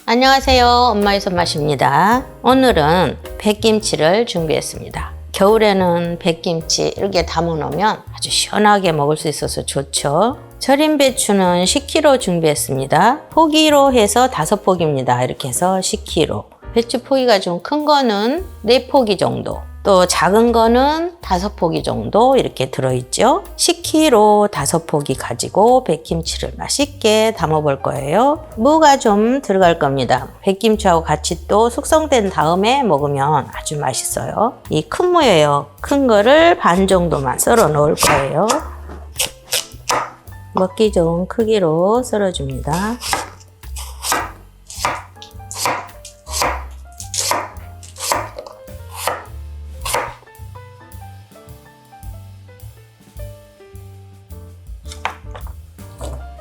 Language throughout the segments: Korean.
안녕하세요. 엄마의 손맛입니다. 오늘은 백김치를 준비했습니다. 겨울에는 백김치 이렇게 담아 놓으면 아주 시원하게 먹을 수 있어서 좋죠. 절임 배추는 10kg 준비했습니다. 포기로 해서 5포기입니다. 이렇게 해서 10kg. 배추 포기가 좀 큰 거는 4포기 정도, 또 작은 거는 5포기 정도 이렇게 들어있죠. 10kg 5포기 가지고 백김치를 맛있게 담아 볼 거예요. 무가 좀 들어갈 겁니다. 백김치하고 같이 또 숙성된 다음에 먹으면 아주 맛있어요. 이 큰 무예요. 큰 거를 반 정도만 썰어 놓을 거예요. 먹기 좋은 크기로 썰어줍니다.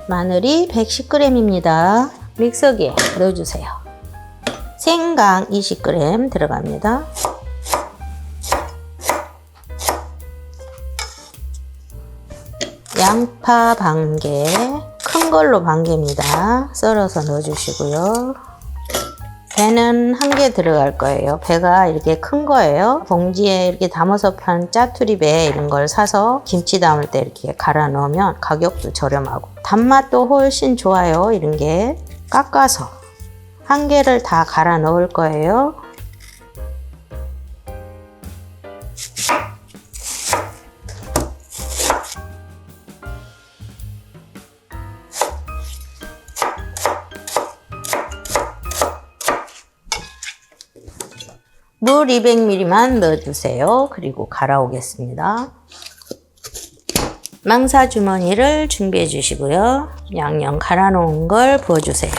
마늘이 110g입니다. 믹서기에 넣어주세요. 생강 20g 들어갑니다. 양파 반개, 큰 걸로 반개입니다. 썰어서 넣어주시고요. 배는 1개 들어갈 거예요. 배가 이렇게 큰 거예요. 봉지에 이렇게 담아서 파는 짜투리 배 이런 걸 사서 김치 담을 때 이렇게 갈아 넣으면 가격도 저렴하고 단맛도 훨씬 좋아요. 이런 게 깎아서 1개를 다 갈아 넣을 거예요. 물 200ml만 넣어주세요. 그리고 갈아오겠습니다. 망사 주머니를 준비해 주시고요. 양념 갈아 놓은 걸 부어주세요.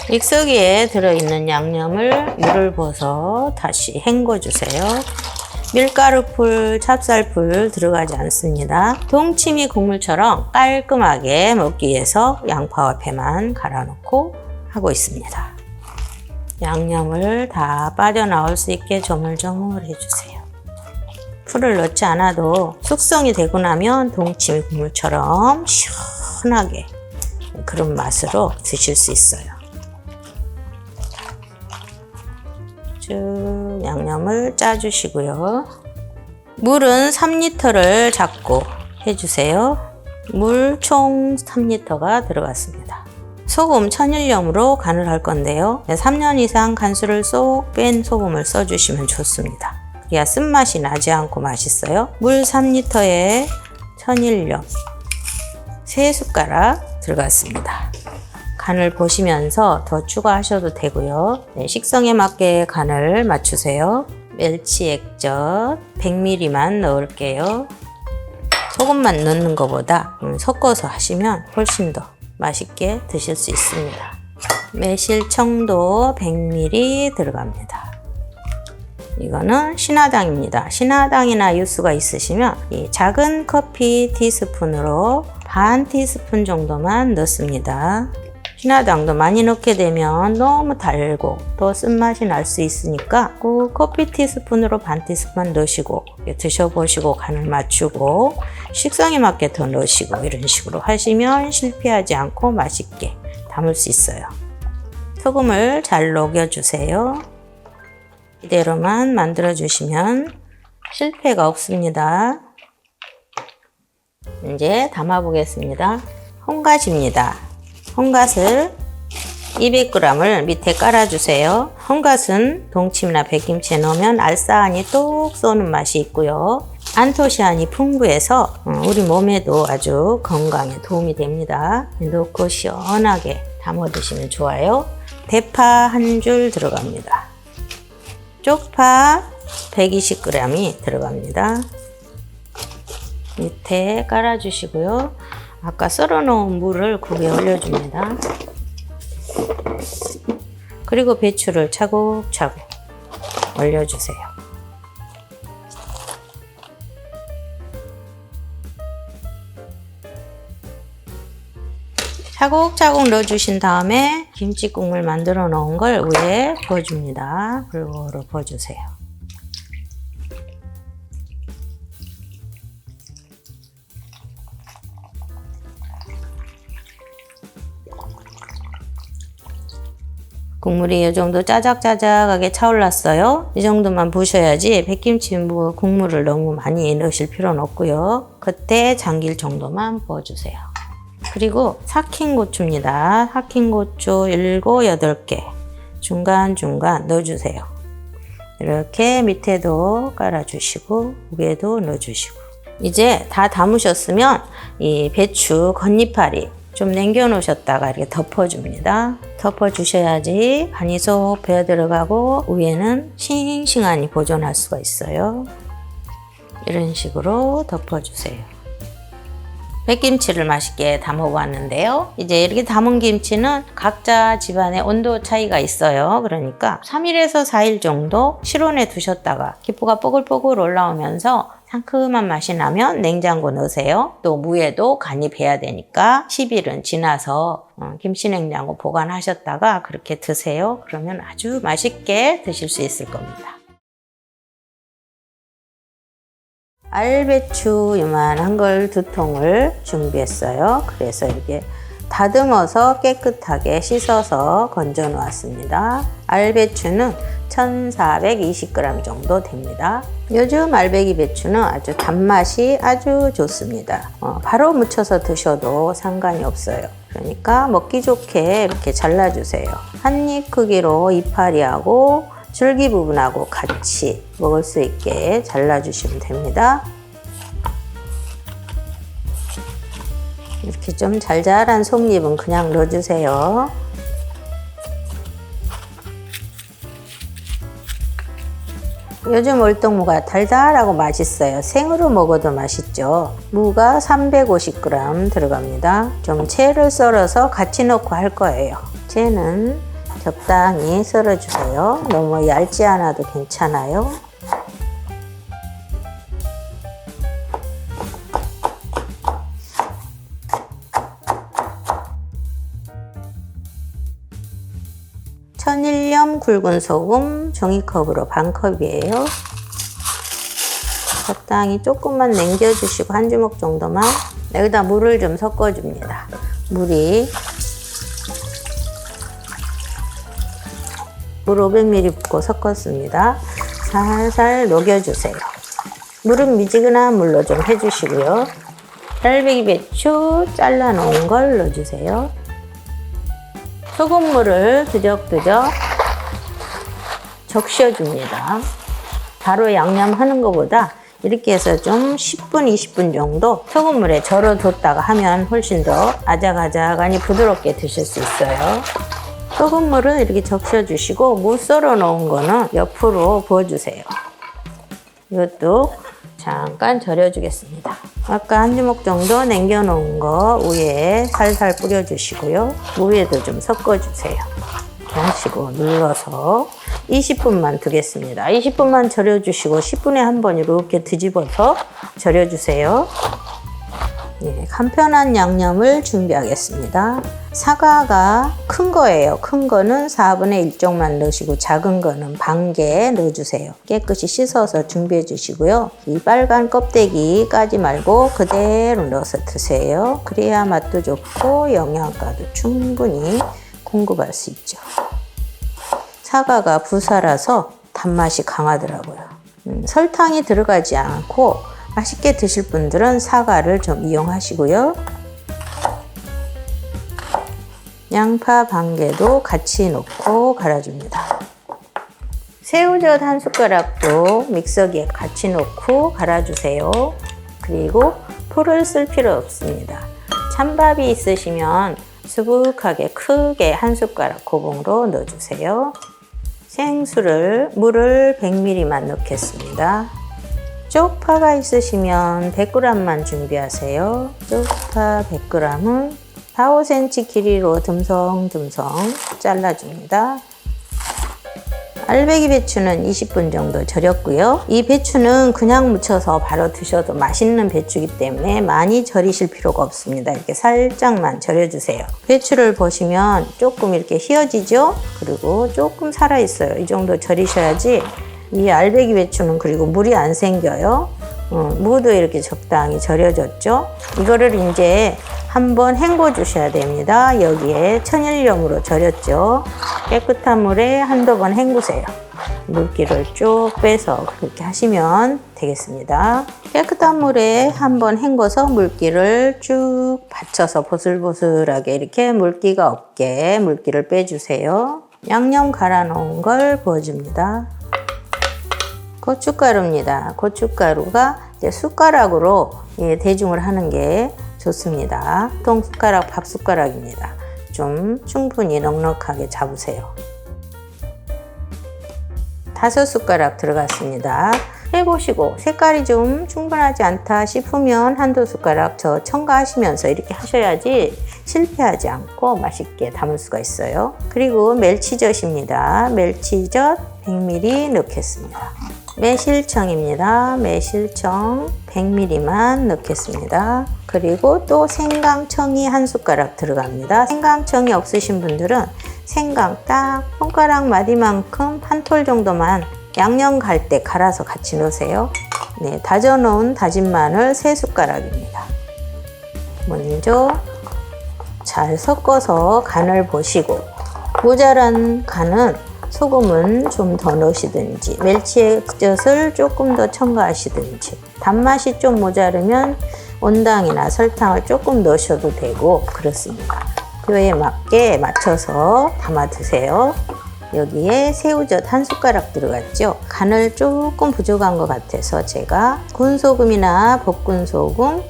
믹서기에 들어있는 양념을 물을 부어서 다시 헹궈 주세요. 밀가루풀, 찹쌀풀 들어가지 않습니다. 동치미 국물처럼 깔끔하게 먹기 위해서 양파와 배만 갈아 놓고 하고 있습니다. 양념을 다 빠져나올 수 있게 조물조물 해주세요. 풀을 넣지 않아도 숙성이 되고 나면 동치미 국물처럼 시원하게 그런 맛으로 드실 수 있어요. 쭉 양념을 짜주시고요. 물은 3리터를 잡고 해주세요. 물 총 3리터가 들어갔습니다. 소금 천일염으로 간을 할 건데요. 3년 이상 간수를 쏙 뺀 소금을 써주시면 좋습니다. 그래야 쓴맛이 나지 않고 맛있어요. 물 3리터에 천일염 3숟가락 들어갔습니다. 간을 보시면서 더 추가하셔도 되고요. 식성에 맞게 간을 맞추세요. 멸치 액젓 100ml만 넣을게요. 소금만 넣는 것보다 섞어서 하시면 훨씬 더 맛있게 드실 수 있습니다. 매실청도 100ml 들어갑니다. 이거는 신화당입니다. 신화당이나 유수가 있으시면 이 작은 커피 티스푼으로 반 티스푼 정도만 넣습니다. 신화당도 많이 넣게 되면 너무 달고 또 쓴맛이 날 수 있으니까 꼭 커피 티스푼으로 반 티스푼 넣으시고 드셔보시고 간을 맞추고 식성에 맞게 더 넣으시고 이런 식으로 하시면 실패하지 않고 맛있게 담을 수 있어요. 소금을 잘 녹여주세요. 이대로만 만들어주시면 실패가 없습니다. 이제 담아보겠습니다. 홍갓입니다. 홍갓을 200g을 밑에 깔아주세요. 홍갓은 동치미나 백김치에 넣으면 알싸하니 똑 쏘는 맛이 있고요. 안토시아닌이 풍부해서 우리 몸에도 아주 건강에 도움이 됩니다. 넣고 시원하게 담아 드시면 좋아요. 대파 1줄 들어갑니다. 쪽파 120g이 들어갑니다. 밑에 깔아주시고요. 아까 썰어 놓은 물을 국에 올려줍니다. 그리고 배추를 차곡차곡 올려주세요. 차곡차곡 넣어주신 다음에 김치 국물 만들어 놓은 걸 위에 부어줍니다. 골고루 부어주세요. 국물이 이 정도 짜작짜작하게 차올랐어요. 이 정도만 부으셔야지 백김치 국물을 너무 많이 넣으실 필요는 없고요. 그때 잠길 정도만 부어주세요. 그리고 삭힌 고추입니다. 삭힌 고추 7, 8개 중간중간 넣어주세요. 이렇게 밑에도 깔아주시고 위에도 넣어주시고 이제 다 담으셨으면 이 배추 겉잎파리 좀 남겨 놓으셨다가 이렇게 덮어줍니다. 덮어주셔야지 간이 쏙 배어 들어가고 위에는 싱싱하니 보존할 수가 있어요. 이런 식으로 덮어주세요. 백김치를 맛있게 담아보았는데요. 이제 이렇게 담은 김치는 각자 집안의 온도 차이가 있어요. 그러니까 3일에서 4일 정도 실온에 두셨다가 기포가 뽀글뽀글 올라오면서 상큼한 맛이 나면 냉장고 넣으세요. 또 무에도 간이 배야 되니까 10일은 지나서 김치냉장고 보관하셨다가 그렇게 드세요. 그러면 아주 맛있게 드실 수 있을 겁니다. 알배추 요만한 걸 2통을 준비했어요. 그래서 이렇게 다듬어서 깨끗하게 씻어서 건져 놓았습니다. 알배추는 1420g 정도 됩니다. 요즘 알배기 배추는 아주 단맛이 아주 좋습니다. 바로 무쳐서 드셔도 상관이 없어요. 그러니까 먹기 좋게 이렇게 잘라주세요. 한 입 크기로 이파리하고 줄기 부분하고 같이 먹을 수 있게 잘라주시면 됩니다. 이렇게 좀 잘잘한 속잎은 그냥 넣어주세요. 요즘 월동무가 달달하고 맛있어요. 생으로 먹어도 맛있죠. 무가 350g 들어갑니다. 좀 채를 썰어서 같이 넣고 할 거예요. 채는 적당히 썰어주세요. 너무 얇지 않아도 괜찮아요. 천일염 굵은 소금 종이컵으로 반컵이에요. 적당히 조금만 남겨주시고 한 주먹 정도만. 여기다 물을 좀 섞어줍니다. 물을 500ml 붓고 섞었습니다. 살살 녹여주세요. 물은 미지근한 물로 좀 해주시고요. 알배기 배추 잘라 놓은 걸 넣어주세요. 소금물을 드적드적 적셔줍니다. 바로 양념하는 것보다 이렇게 해서 좀 10분, 20분 정도 소금물에 절여뒀다가 하면 훨씬 더 아작아작하니 부드럽게 드실 수 있어요. 소금물을 이렇게 적셔주시고 무 썰어 놓은 거는 옆으로 부어주세요. 이것도 잠깐 절여주겠습니다. 아까 한 주먹 정도 남겨놓은 거 위에 살살 뿌려주시고요. 무에도 좀 섞어주세요. 이렇게 하시고 눌러서 20분만 두겠습니다. 20분만 절여주시고 10분에 한 번 이렇게 뒤집어서 절여주세요. 네, 간편한 양념을 준비하겠습니다. 사과가 큰 거예요. 큰 거는 4분의 1 쪽만 넣으시고 작은 거는 반 개 넣어주세요. 깨끗이 씻어서 준비해 주시고요. 이 빨간 껍데기 까지 말고 그대로 넣어서 드세요. 그래야 맛도 좋고 영양가도 충분히 공급할 수 있죠. 사과가 부사라서 단맛이 강하더라고요. 설탕이 들어가지 않고 맛있게 드실 분들은 사과를 좀 이용하시고요. 양파 반 개도 같이 넣고 갈아줍니다. 새우젓 한 숟가락도 믹서기에 같이 넣고 갈아주세요. 그리고 풀을 쓸 필요 없습니다. 찬밥이 있으시면 수북하게 크게 한 숟가락 고봉으로 넣어주세요. 생수를 물을 100ml만 넣겠습니다. 쪽파가 있으시면 100g만 준비하세요. 쪽파 100g은 4, 5cm 길이로 듬성듬성 잘라줍니다. 알배기 배추는 20분 정도 절였고요. 이 배추는 그냥 무쳐서 바로 드셔도 맛있는 배추이기 때문에 많이 절이실 필요가 없습니다. 이렇게 살짝만 절여주세요. 배추를 보시면 조금 이렇게 휘어지죠? 그리고 조금 살아있어요. 이 정도 절이셔야지 이 알배기 배추는 그리고 물이 안 생겨요. 무도 이렇게 적당히 절여졌죠. 이거를 이제 한번 헹궈 주셔야 됩니다. 여기에 천일염으로 절였죠. 깨끗한 물에 한두 번 헹구세요. 물기를 쭉 빼서 그렇게 하시면 되겠습니다. 깨끗한 물에 한번 헹궈서 물기를 쭉 받쳐서 보슬보슬하게 이렇게 물기가 없게 물기를 빼주세요. 양념 갈아 놓은 걸 부어줍니다. 고춧가루입니다. 고춧가루가 이제 숟가락으로 대중을 하는 게 좋습니다. 통숟가락, 밥숟가락입니다. 좀 충분히 넉넉하게 잡으세요. 5숟가락 들어갔습니다. 해보시고 색깔이 좀 충분하지 않다 싶으면 한두 숟가락 더 첨가하시면서 이렇게 하셔야지 실패하지 않고 맛있게 담을 수가 있어요. 그리고 멸치젓입니다. 멸치젓 100ml 넣겠습니다. 매실청입니다. 매실청 100ml만 넣겠습니다. 그리고 또 생강청이 한 숟가락 들어갑니다. 생강청이 없으신 분들은 생강 딱 손가락 마디만큼 한 톨 정도만 양념 갈 때 갈아서 같이 넣으세요. 네, 다져놓은 다진 마늘 3숟가락입니다. 먼저 잘 섞어서 간을 보시고 모자란 간은 소금은 좀 더 넣으시든지 멸치젓을 조금 더 첨가하시든지 단맛이 좀 모자르면 온당이나 설탕을 조금 넣으셔도 되고 그렇습니다. 그에 맞게 맞춰서 담아 드세요. 여기에 새우젓 한 숟가락 들어갔죠. 간을 조금 부족한 것 같아서 제가 군소금이나 볶은소금,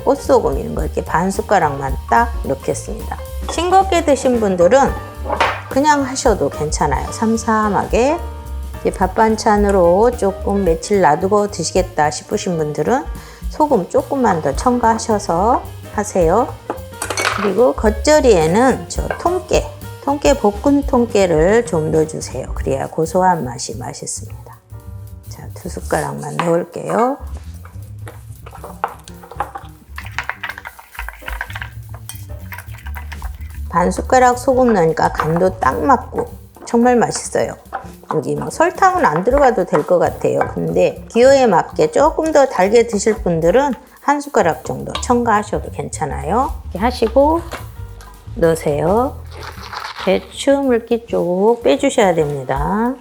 꽃소금 이런 거 이렇게 반 숟가락만 딱 넣겠습니다. 싱겁게 드신 분들은 그냥 하셔도 괜찮아요. 삼삼하게 밥 반찬으로 조금 며칠 놔두고 드시겠다 싶으신 분들은 소금 조금만 더 첨가하셔서 하세요. 그리고 겉절이에는 저 통깨 볶은 통깨를 좀 넣어주세요. 그래야 고소한 맛이 맛있습니다. 자, 2숟가락만 넣을게요. 반 숟가락 소금 넣으니까 간도 딱 맞고 정말 맛있어요. 여기 뭐 설탕은 안 들어가도 될 것 같아요. 근데 기호에 맞게 조금 더 달게 드실 분들은 한 숟가락 정도 첨가하셔도 괜찮아요. 이렇게 하시고 넣으세요. 배추 물기 쭉 빼주셔야 됩니다.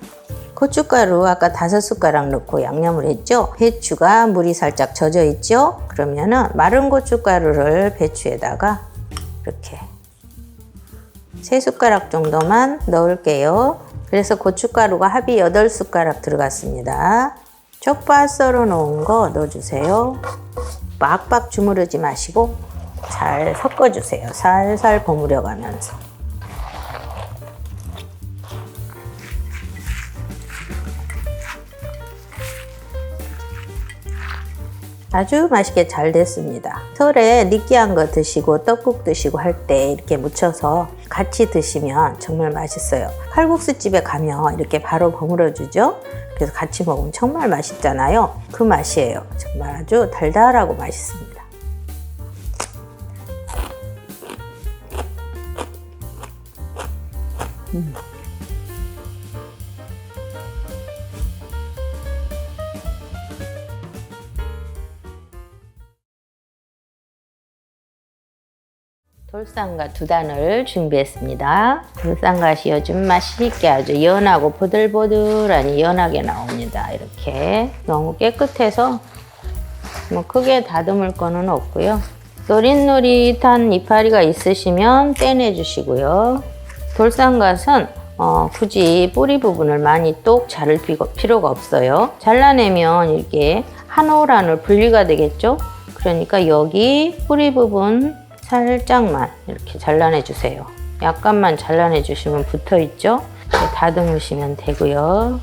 고춧가루 아까 5숟가락 넣고 양념을 했죠. 배추가 물이 살짝 젖어 있죠. 그러면은 마른 고춧가루를 배추에다가 이렇게 3숟가락 정도만 넣을게요. 그래서 고춧가루가 합이 8숟가락 들어갔습니다. 쪽파 썰어 놓은 거 넣어주세요. 빡빡 주무르지 마시고 잘 섞어주세요. 살살 버무려 가면서. 아주 맛있게 잘 됐습니다. 설에 느끼한 거 드시고 떡국 드시고 할 때 이렇게 무쳐서 같이 드시면 정말 맛있어요. 칼국수 집에 가면 이렇게 바로 버무려 주죠. 그래서 같이 먹으면 정말 맛있잖아요. 그 맛이에요. 정말 아주 달달하고 맛있습니다. 돌산갓 2단을 준비했습니다. 돌산갓이 요즘 맛있게 아주 연하고 보들보들하니 연하게 나옵니다. 이렇게 너무 깨끗해서 뭐 크게 다듬을 거는 없고요. 노릿노릿한 이파리가 있으시면 떼내 주시고요. 돌산갓은 굳이 뿌리 부분을 많이 똑 자를 필요가 없어요. 잘라내면 이렇게 한 올 한 올 분리가 되겠죠. 그러니까 여기 뿌리 부분 살짝만 이렇게 잘라내 주세요. 약간만 잘라내 주시면 붙어 있죠. 다듬으시면 되고요.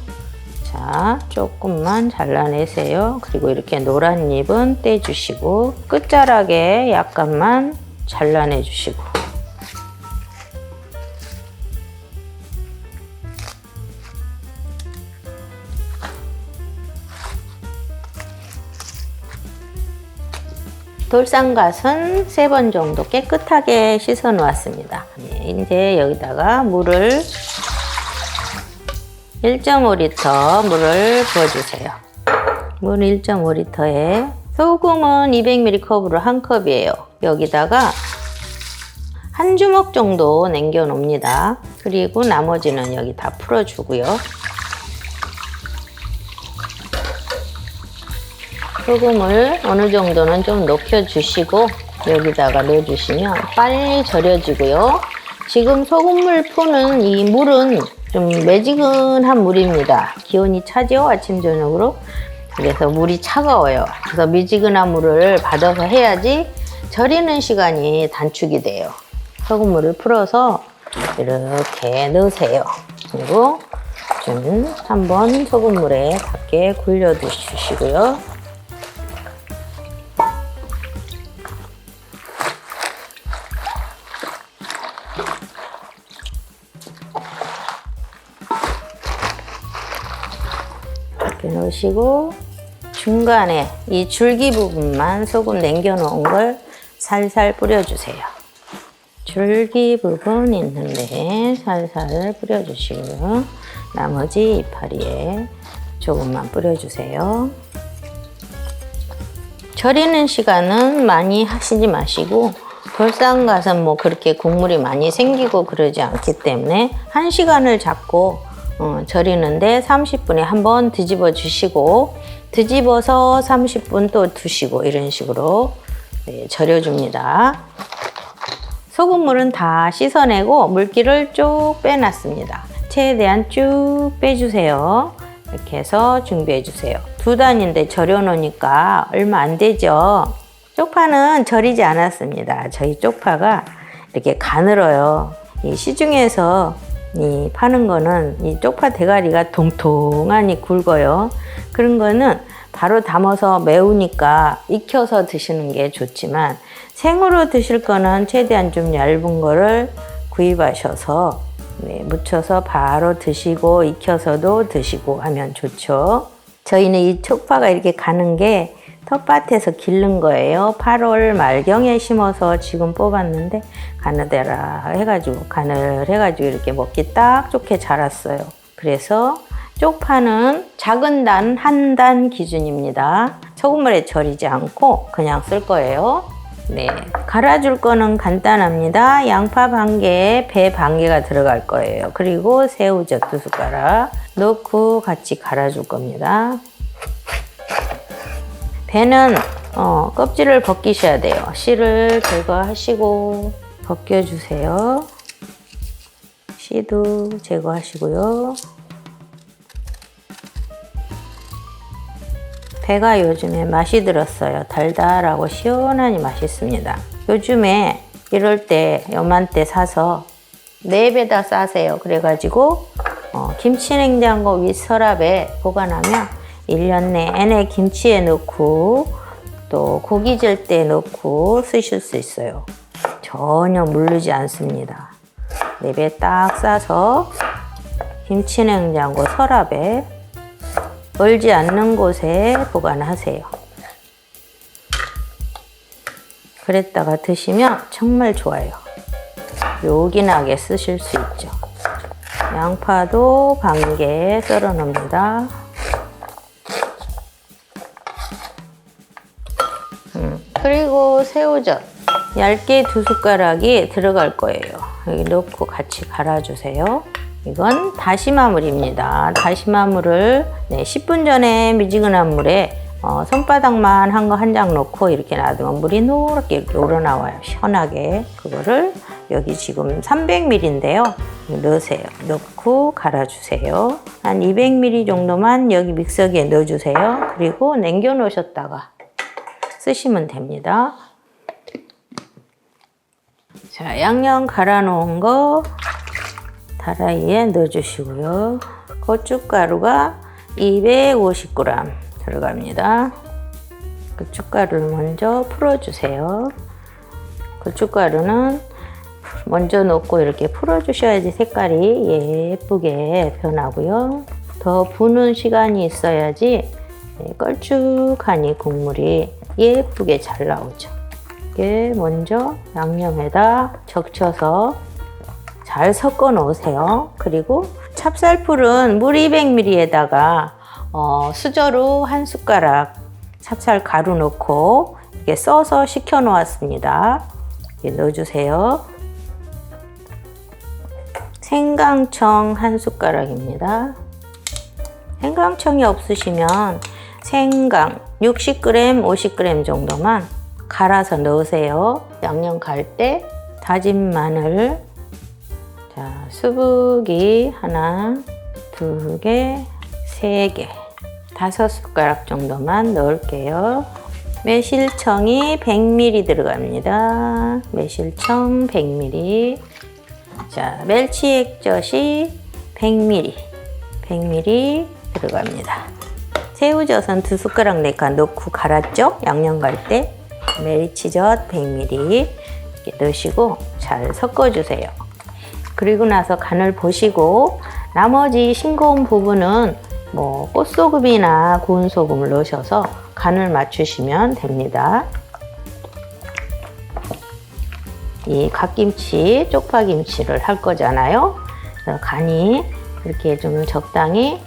자, 조금만 잘라내세요. 그리고 이렇게 노란 잎은 떼주시고 끝자락에 약간만 잘라내 주시고 돌산갓은 3번 정도 깨끗하게 씻어 놓았습니다. 이제 여기다가 물을 1.5L 물을 부어주세요. 물 1.5리터에 소금은 200ml 컵으로 1컵이에요. 여기다가 한 주먹 정도 남겨 놓습니다. 그리고 나머지는 여기 다 풀어주고요. 소금을 어느 정도는 좀 녹여주시고 여기다가 넣어주시면 빨리 절여지고요. 지금 소금물 푸는 이 물은 좀 매지근한 물입니다. 기온이 차죠, 아침 저녁으로. 그래서 물이 차가워요. 그래서 미지근한 물을 받아서 해야지 절이는 시간이 단축이 돼요. 소금물을 풀어서 이렇게 넣으세요. 그리고 좀 한번 소금물에 닿게 굴려 주시고요. 이렇게 넣으시고 중간에 이 줄기 부분만 소금 남겨 놓은 걸 살살 뿌려주세요. 줄기 부분 있는데 살살 뿌려주시고요. 나머지 이파리에 조금만 뿌려주세요. 절이는 시간은 많이 하시지 마시고 돌산갓은 뭐 그렇게 국물이 많이 생기고 그러지 않기 때문에 1시간을 잡고 절이는데 30분에 한번 뒤집어 주시고 뒤집어서 30분 또 두시고 이런 식으로 절여줍니다. 소금물은 다 씻어내고 물기를 쭉 빼놨습니다. 최대한 쭉 빼주세요. 이렇게 해서 준비해 주세요. 2단인데 절여 놓으니까 얼마 안 되죠. 쪽파는 절이지 않았습니다. 저희 쪽파가 이렇게 가늘어요. 이 시중에서 이 파는 거는 이 쪽파 대가리가 통통하니 굵어요. 그런 거는 바로 담아서 매우니까 익혀서 드시는 게 좋지만 생으로 드실 거는 최대한 좀 얇은 거를 구입하셔서 무쳐서 바로 드시고 익혀서도 드시고 하면 좋죠. 저희는 이 쪽파가 이렇게 가는 게 텃밭에서 기른 거예요. 8월 말경에 심어서 지금 뽑았는데 가느다라 해가지고 가늘해가지고 이렇게 먹기 딱 좋게 자랐어요. 그래서 쪽파는 작은 단, 한 단 기준입니다. 소금물에 절이지 않고 그냥 쓸 거예요. 네, 갈아줄 거는 간단합니다. 양파 반 개에 배 반 개가 들어갈 거예요. 그리고 새우젓 2숟가락 넣고 같이 갈아줄 겁니다. 배는 껍질을 벗기셔야 돼요. 씨를 제거하시고 벗겨주세요. 씨도 제거하시고요. 배가 요즘에 맛이 들었어요. 달달하고 시원하니 맛있습니다. 요즘에 이럴 때 요맘때 사서 4배다 싸세요. 그래가지고 김치냉장고 윗서랍에 보관하면 1년 내내 김치에 넣고 또 고기 질 때 넣고 쓰실 수 있어요. 전혀 물르지 않습니다. 4배 딱 싸서 김치냉장고 서랍에 얼지 않는 곳에 보관하세요. 그랬다가 드시면 정말 좋아요. 요긴하게 쓰실 수 있죠. 양파도 반 개 썰어 놓습니다. 그리고 새우젓 얇게 2숟가락이 들어갈 거예요. 여기 넣고 같이 갈아주세요. 이건 다시마물입니다. 다시마물을 10분 전에 미지근한 물에 손바닥만 한 거 한 장 넣고 이렇게 놔두면 물이 노랗게 이렇게 우러나와요. 시원하게. 그거를 여기 지금 300ml인데요. 넣으세요. 넣고 갈아주세요. 한 200ml 정도만 여기 믹서기에 넣어주세요. 그리고 남겨 놓으셨다가 쓰시면 됩니다. 자, 양념 갈아 놓은 거 다라이에 넣어주시고요. 고춧가루가 250g 들어갑니다. 고춧가루를 먼저 풀어주세요. 고춧가루는 먼저 넣고 이렇게 풀어주셔야지 색깔이 예쁘게 변하고요. 더 부는 시간이 있어야지 걸쭉하니 국물이 예쁘게 잘 나오죠. 이게 먼저 양념에다 적셔서 잘 섞어 놓으세요. 그리고 찹쌀풀은 물 200ml에다가 수저로 한 숟가락 찹쌀 가루 넣고 이렇게 써서 식혀 놓았습니다. 이렇게 넣어주세요. 생강청 한 숟가락입니다. 생강청이 없으시면 생강 60g, 50g 정도만 갈아서 넣으세요. 양념 갈 때 다진 마늘, 자, 수북이 하나, 2개, 3개, 5숟가락 정도만 넣을게요. 매실청이 100ml 들어갑니다. 매실청 100ml. 자, 멸치 액젓이 100ml 들어갑니다. 새우젓은 2숟가락 넣고 갈았죠? 양념 갈 때. 멸치젓 100ml 이렇게 넣으시고 잘 섞어주세요. 그리고 나서 간을 보시고 나머지 싱거운 부분은 꽃소금이나 구운 소금을 넣으셔서 간을 맞추시면 됩니다. 이 갓김치, 쪽파김치를 할 거잖아요. 그래서 간이 이렇게 좀 적당히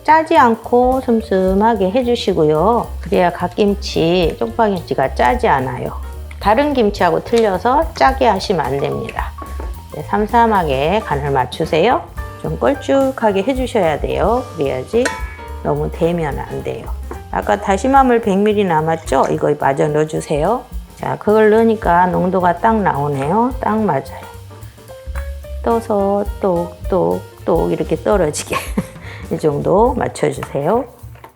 짜지 않고 슴슴하게 해주시고요. 그래야 갓김치, 쪽파김치가 짜지 않아요. 다른 김치하고 틀려서 짜게 하시면 안 됩니다. 삼삼하게 간을 맞추세요. 좀 걸쭉하게 해주셔야 돼요. 그래야지 너무 대면 안 돼요. 아까 다시마물 100ml 남았죠? 이거 마저 넣어주세요. 자, 그걸 넣으니까 농도가 딱 나오네요. 딱 맞아요. 떠서 똑똑똑 이렇게 떨어지게 이 정도 맞춰주세요.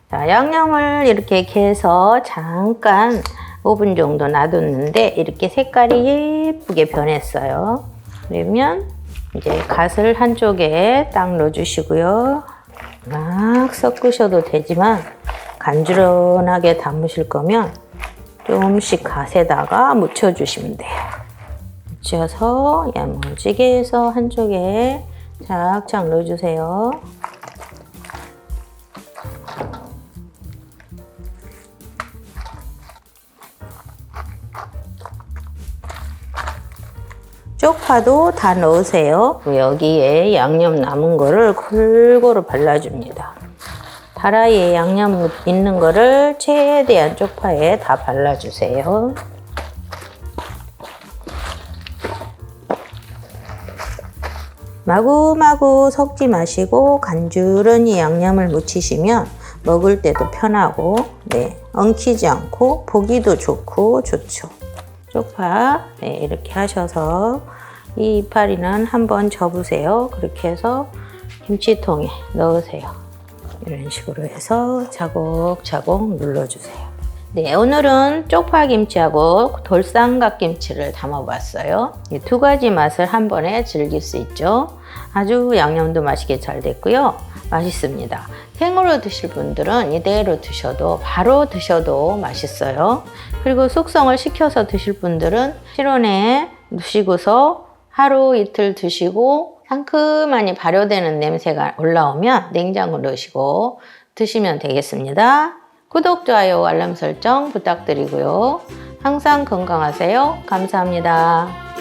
자, 양념을 이렇게 개서 잠깐 5분 정도 놔뒀는데 이렇게 색깔이 예쁘게 변했어요. 그러면 이제 갓을 한쪽에 딱 넣어주시고요. 막 섞으셔도 되지만 간지런하게 담으실 거면 조금씩 갓에다가 묻혀주시면 돼요. 묻혀서 야무지게 해서 한쪽에 착착 넣어주세요. 쪽파도 다 넣으세요. 여기에 양념 남은 거를 골고루 발라줍니다. 다라이에 양념 있는 거를 최대한 쪽파에 다 발라주세요. 마구마구 섞지 마시고 간주러니 양념을 묻히시면 먹을 때도 편하고 엉키지 않고 보기도 좋고 좋죠. 쪽파 이렇게 하셔서 이 이파리는 한번 접으세요. 그렇게 해서 김치통에 넣으세요. 이런 식으로 해서 차곡차곡 눌러주세요. 네, 오늘은 쪽파김치하고 돌쌈갓김치를 담아봤어요. 이 두 가지 맛을 한 번에 즐길 수 있죠. 아주 양념도 맛있게 잘 됐고요. 맛있습니다. 생으로 드실 분들은 이대로 드셔도 바로 드셔도 맛있어요. 그리고 숙성을 시켜서 드실 분들은 실온에 두시고서 하루 이틀 드시고 상큼하니 발효되는 냄새가 올라오면 냉장고 넣으시고 드시면 되겠습니다. 구독, 좋아요, 알람 설정 부탁드리고요. 항상 건강하세요. 감사합니다.